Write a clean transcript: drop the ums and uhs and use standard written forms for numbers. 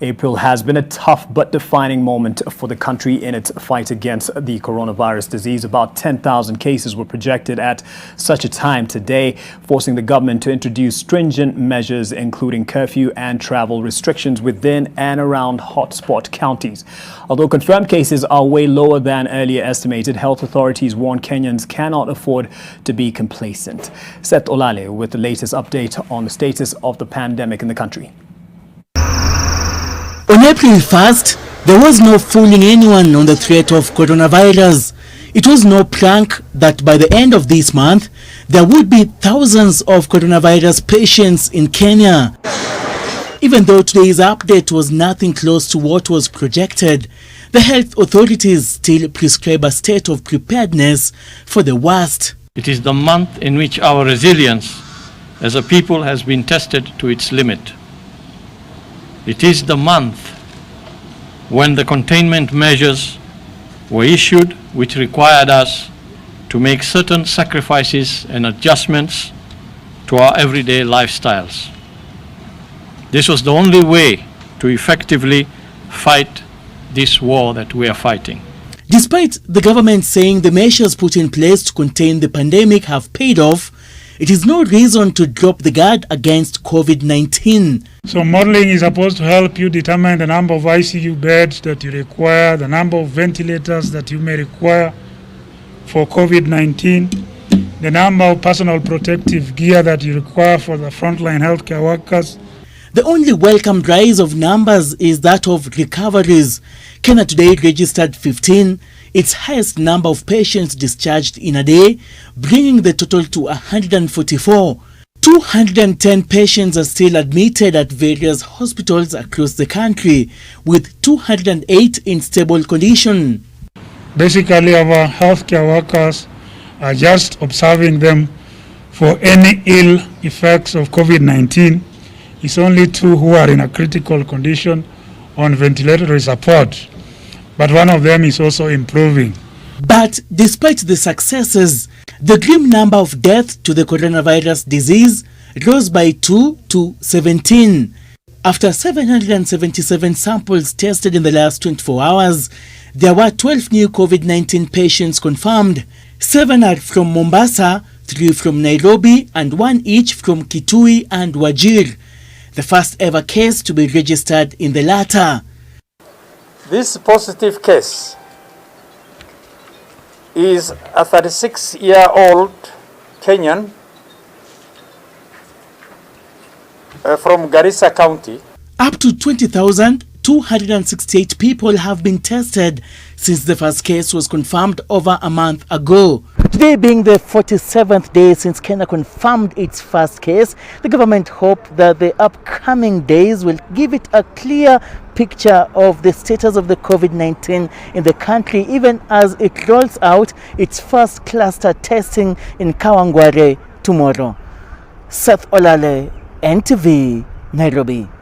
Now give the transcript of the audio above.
April has been a tough but defining moment for the country in its fight against the coronavirus disease. About 10,000 cases were projected at such a time today, forcing the government to introduce stringent measures, including curfew and travel restrictions within and around hotspot counties. Although confirmed cases are way lower than earlier estimated, health authorities warn Kenyans cannot afford to be complacent. Seth Olale with the latest update on the status of the pandemic in the country. On April 1st, there was no fooling anyone on the threat of coronavirus. It was no prank that by the end of this month, there would be thousands of coronavirus patients in Kenya. Even though today's update was nothing close to what was projected, the health authorities still prescribe a state of preparedness for the worst. It is the month in which our resilience as a people has been tested to its limit. It is the month when the containment measures were issued, which required us to make certain sacrifices and adjustments to our everyday lifestyles. This was the only way to effectively fight this war that we are fighting. Despite the government saying the measures put in place to contain the pandemic have paid off, it is no reason to drop the guard against COVID-19. So modeling is supposed to help you determine the number of ICU beds that you require, the number of ventilators that you may require for COVID-19, the number of personal protective gear that you require for the frontline healthcare workers. The only welcomed rise of numbers is that of recoveries. Kenya today registered 15, its highest number of patients discharged in a day, bringing the total to 144. 210 patients are still admitted at various hospitals across the country, with 208 in stable condition. Basically, our healthcare workers are just observing them for any ill effects of COVID-19. It's only 2 who are in a critical condition on ventilatory support, but one of them is also improving. But despite the successes, the grim number of deaths to the coronavirus disease rose by 2 to 17. After 777 samples tested in the last 24 hours, there were 12 new COVID-19 patients confirmed. 7 are from Mombasa, 3 from Nairobi, and 1 each from Kitui and Wajir, the first ever case to be registered in the latter. This positive case is a 36-year-old Kenyan from Garissa County. Up to 20,268 people have been tested since the first case was confirmed over a month ago. Today being the 47th day since Kenya confirmed its first case, the government hoped that the upcoming days will give it a clear picture of the status of the COVID-19 in the country, even as it rolls out its first cluster testing in Kawangware tomorrow. Seth Olale, NTV, Nairobi.